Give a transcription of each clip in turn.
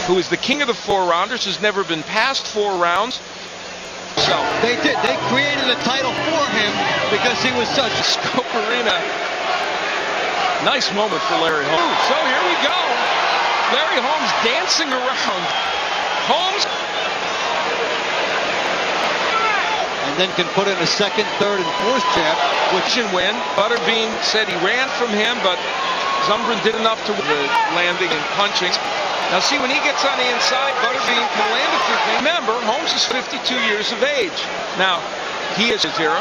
who is the king of the 4-rounders, has never been past 4 rounds. So they did. They created a title for him because he was such a scope arena. Nice moment for Larry Holmes. So here we go. Larry Holmes dancing around. Holmes. And then can put in a second, third, and fourth jab, which can win. Butterbean said he ran from him, but Zumbrin did enough to the landing and punching. Now see, when he gets on the inside, Butterbean can land a few things. Remember, Holmes is 52 years of age. Now, he is his era.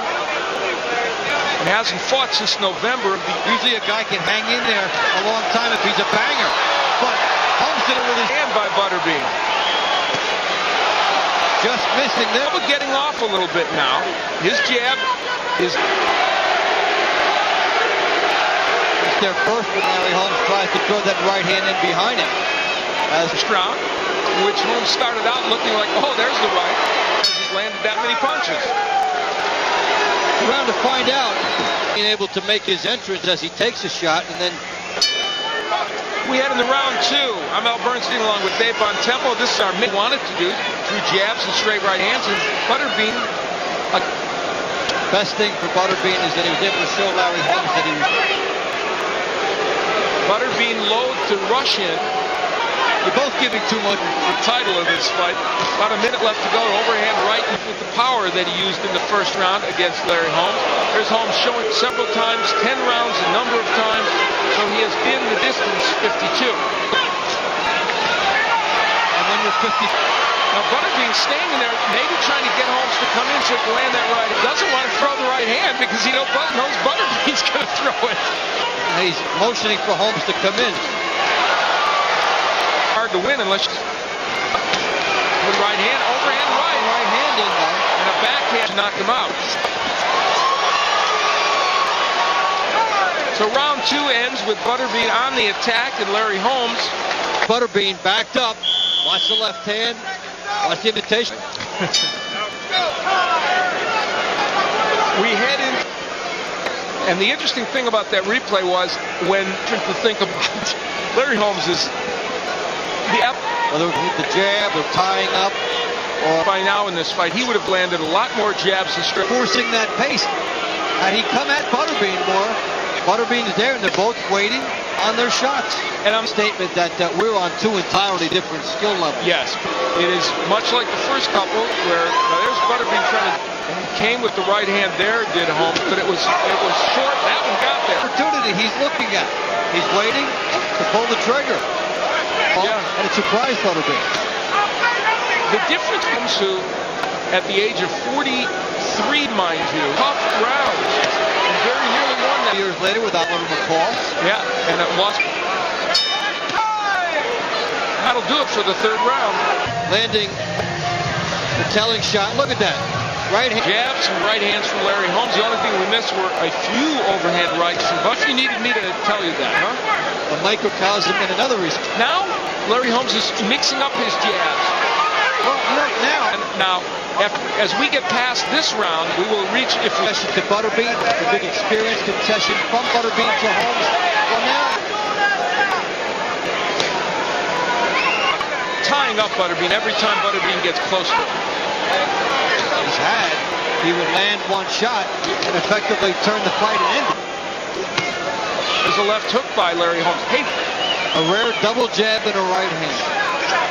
He hasn't fought since November. Usually a guy can hang in there a long time if he's a banger. But Holmes did it with his hand by Butterbean. Just missing there. But getting off a little bit now. His jab is their first when Larry Holmes tries to throw that right hand in behind him. As a round, which Holmes started out looking like, oh, there's the right. He's landed that many punches. Round to find out. Being able to make his entrance as he takes a shot, and then we head into round 2. I'm Al Bernstein along with Dave Bontempo. This is our mid wanted to do through jabs and straight right hands. And Butterbean, best thing for Butterbean is that he was able to show Larry Holmes that he was. Butterbean loath to rush in. You're both giving too much. The title of this fight. About a minute left to go. Overhand right with the power that he used in the first round against Larry Holmes. There's Holmes showing several times, 10 rounds a number of times. So he has been the distance 52. And when you're 50. Now Butterbean staying in there, maybe trying to get Holmes to come in so he can land that right. He doesn't want to throw the right hand because he knows Butterbean's going to throw it. And he's motioning for Holmes to come in. Hard to win unless you with right hand, overhand right. Right hand in there. And a backhand to knock him out. So round 2 ends with Butterbean on the attack and Larry Holmes. Butterbean backed up. Watch the left hand. Watch the invitation. We head in. And the interesting thing about that replay was when to think about Larry Holmes is whether the jab or tying up, or by now in this fight, he would have landed a lot more jabs and straight. Forcing that pace. Had he come at Butterbean more, Butterbean's there and they're both waiting on their shots. And I'm statement that we're on 2 entirely different skill levels. Yes, it is much like the first couple where there's Butterbean trying to came with the right hand there, did Holmes, but it was short. That one got there. Opportunity he's looking at. He's waiting to pull the trigger. Yeah. And it surprised Butterbean. The difference comes to, at the age of 43, mind you, tough rounds, and very nearly won that. Years later without one of them call. Yeah, and it lost. That'll do it for the 3rd round. Landing the telling shot. Look at that. Right hand. Jabs and right hands from Larry Holmes. The only thing we missed were a few overhand rights from Bush. You needed me to tell you that, huh? The microcosm and another reason. Now, Larry Holmes is mixing up his jabs. Well, now. And now, as we get past this round, we will reach if we... To Butterbean, the big experience concession from Butterbean to Holmes. Well, now. Tying up Butterbean every time Butterbean gets close to him. He would land one shot and effectively turn the fight and end it. There's a left hook by Larry Holmes. Hey, a rare double jab and a right hand.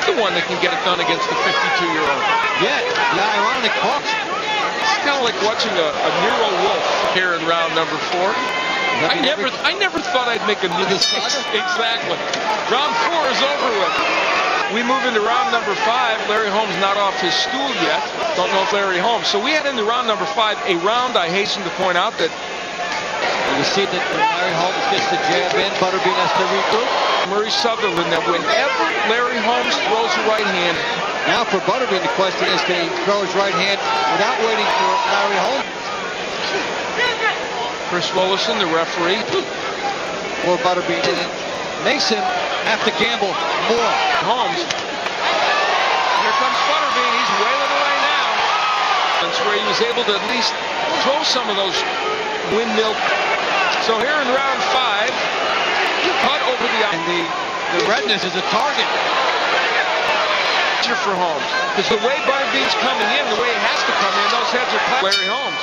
The one that can get it done against the 52-year-old. Yeah, the ironic box. It's kind of like watching a Nero Wolf here in round number 4. I never thought I'd make a new exactly. Round 4 is over with. We move into round number 5. Larry Holmes not off his stool yet. Don't know if Larry Holmes. So we head into round number 5. A round, I hasten to point out, that you see that when Larry Holmes gets the jab in, Butterbean has to regroup. Murray Sutherland, that whenever Larry Holmes throws a right hand. Now for Butterbean, the question is, can he throw his right hand without waiting for Larry Holmes? Chris Willison, the referee. For Butterbean, and it makes him have to gamble more. Holmes. Here comes Butterbean. He's wailing away now. That's where he was able to at least throw some of those windmill. So here in round 5, cut over the eye. And the redness is a target. For Holmes, because the way Butterbean's coming in, the way he has to come in, those heads are clapping. Larry Holmes.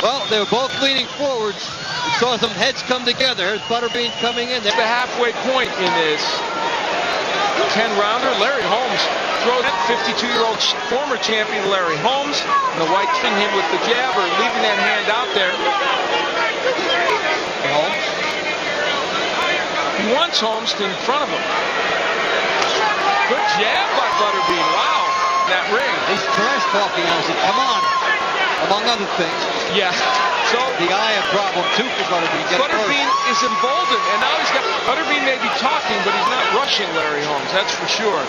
Well, they were both leaning forwards. We saw some heads come together. Here's Butterbean coming in. The halfway point in this 10-rounder, Larry Holmes throws at 52-year-old former champion Larry Holmes. And the white thing him with the jab or leaving that hand out there. Holmes. He wants Holmes in front of him. Good jab by Butterbean. Wow, that ring. He's trash talking on us. Come on, among other things. Yeah. So the eye of problem too for Butterbean. Butterbean is emboldened, and now he's got Butterbean may be talking, but he's not rushing Larry Holmes. That's for sure.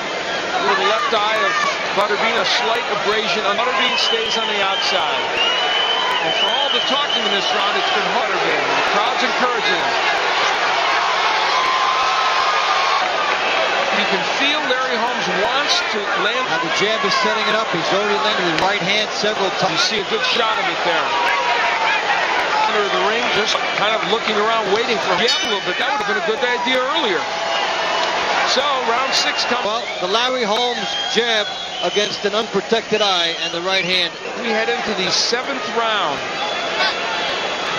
With the left eye of Butterbean, a slight abrasion. Butterbean stays on the outside. And for all the talking in this round, it's been Butterbean. The crowd's encouraging him. You can feel Larry Holmes wants to land. Now the jab is setting it up. He's already landed his right hand several times. You see a good shot of it there. Center of the ring, just kind of looking around, waiting for him a little bit. That would have been a good idea earlier. So round 6 comes. Well, the Larry Holmes jab against an unprotected eye and the right hand. We head into the 7th round.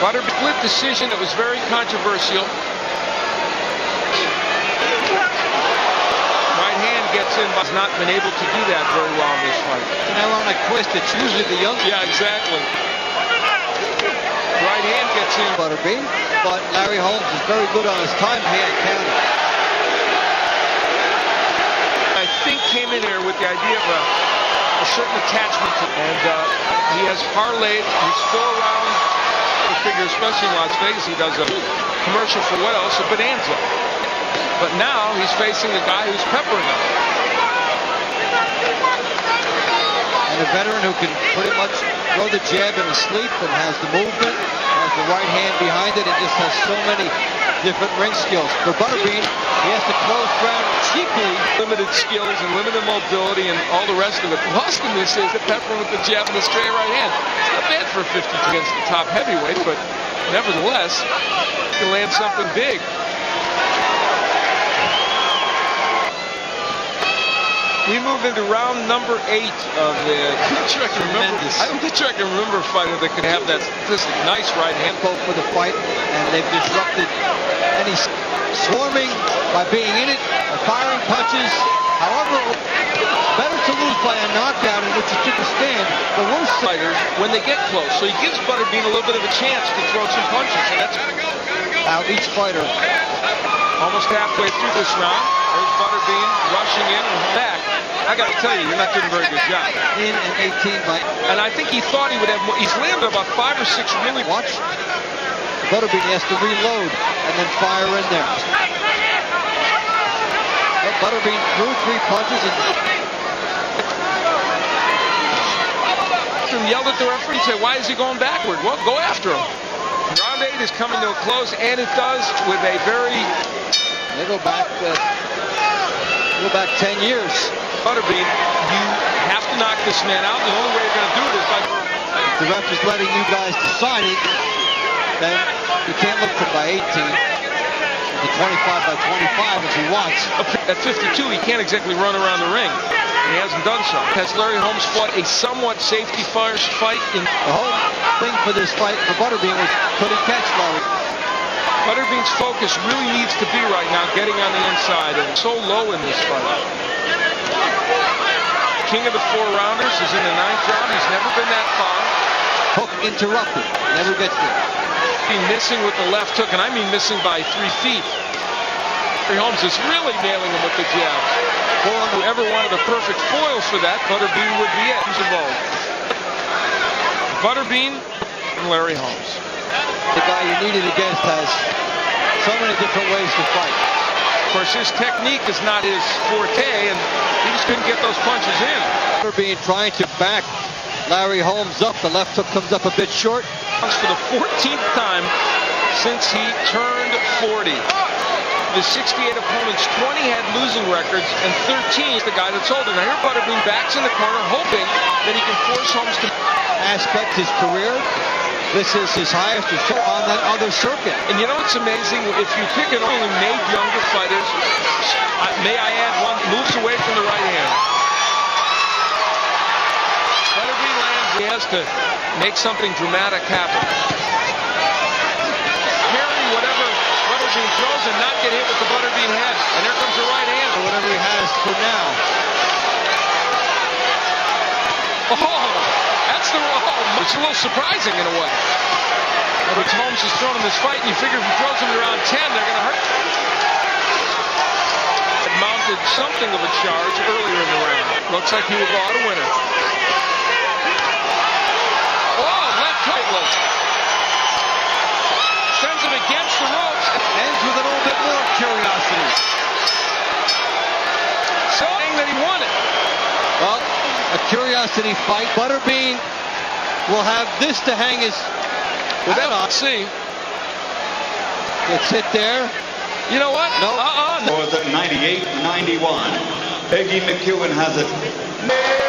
Butterbean split decision that was very controversial. Gets in, but has not been able to do that very well in this fight. An ironic twist, it's usually the young. Yeah, exactly. Right hand gets in. Butterbean, but Larry Holmes is very good on his time hand counter. I think came in here with the idea of a certain attachment to, and he has parlayed. He's still around the figure, especially in Las Vegas. He does a commercial for what else? A Bonanza. But now he's facing a guy who's peppering him. And a veteran who can pretty much throw the jab in his sleep and has the movement, has the right hand behind it, and just has so many different ring skills. For Butterbean, he has to close ground cheaply. Limited skills and limited mobility and all the rest of it. Lost in this is the peppering with the jab and the straight right hand. It's not bad for a 50 against the top heavyweight, but nevertheless, he can land something big. We move into round number 8 of the. I'm not sure I can remember. I'm not sure I can remember a fighter that could have that nice right hand. Both for the fight, and they've disrupted any swarming by being in it, firing punches. However, better to lose by a knockout in which you took a stand. The worst fighters when they get close. So he gives Butterbean a little bit of a chance to throw some punches, and that's how each fighter. Almost halfway through this round, there's Butterbean rushing in and back. I got to tell you, you're not doing a very good job. In and 18 by. And I think he thought he would have more. He's landed about 5 or 6 really. Watch. Butterbean has to reload and then fire in there. But Butterbean threw 3 punches and. Yelled at the referee and said, "Why is he going backward?" Well, go after him. Round 8 is coming to a close, and it does with a very. They go back 10 years. Butterbean, you have to knock this man out. The only way you're going to do it is by. If the ref is letting you guys decide it, then you can't look for by 18. The 25 by 25 if he wants. At 52, he can't exactly run around the ring. And he hasn't done so. Has Larry Holmes fought a somewhat safety first fight? The whole thing for this fight for Butterbean was, could he catch Larry? Butterbean's focus really needs to be right now getting on the inside, and so low in this fight. King of the 4-rounders is in the 9th round. He's never been that far. Hook interrupted. Never gets there. He's missing with the left hook, and I mean missing by 3 feet. Larry Holmes is really nailing him with the jabs. Whoever wanted a perfect foil for that, Butterbean would be it. He's involved. Butterbean and Larry Holmes. The guy you needed against has so many different ways to fight. Of course, his technique is not his forte, and he just couldn't get those punches in. Butterbean trying to back Larry Holmes up. The left hook comes up a bit short. For the 14th time since he turned 40. The 68 opponents, 20 had losing records, and 13 is the guy that's older. Now here Butterbean backs in the corner, hoping that he can force Holmes to aspect his career. This is his highest on that other circuit. And you know what's amazing? If you pick an only made younger fighters, may I add one, moves away from the right hand. Butterbean lands, he has to make something dramatic happen. Carry whatever Butterbean throws and not get hit with the Butterbean head. And there comes the right hand. Or whatever he has for now. Oh, that's the oh, it's a little surprising in a way. Which Holmes has thrown in this fight, and you figure if he throws him around 10, they're going to hurt. It mounted something of a charge earlier in the round. Looks like he will go out a winner. Oh, left hook. Sends him against the ropes. Ends with a little bit more curiosity. Saying that he won it. Well, a curiosity fight. Butterbean will have this to hang his hat on. See. Gets hit there. You know what? No. No. For the 98-91. Peggy McEwen has it.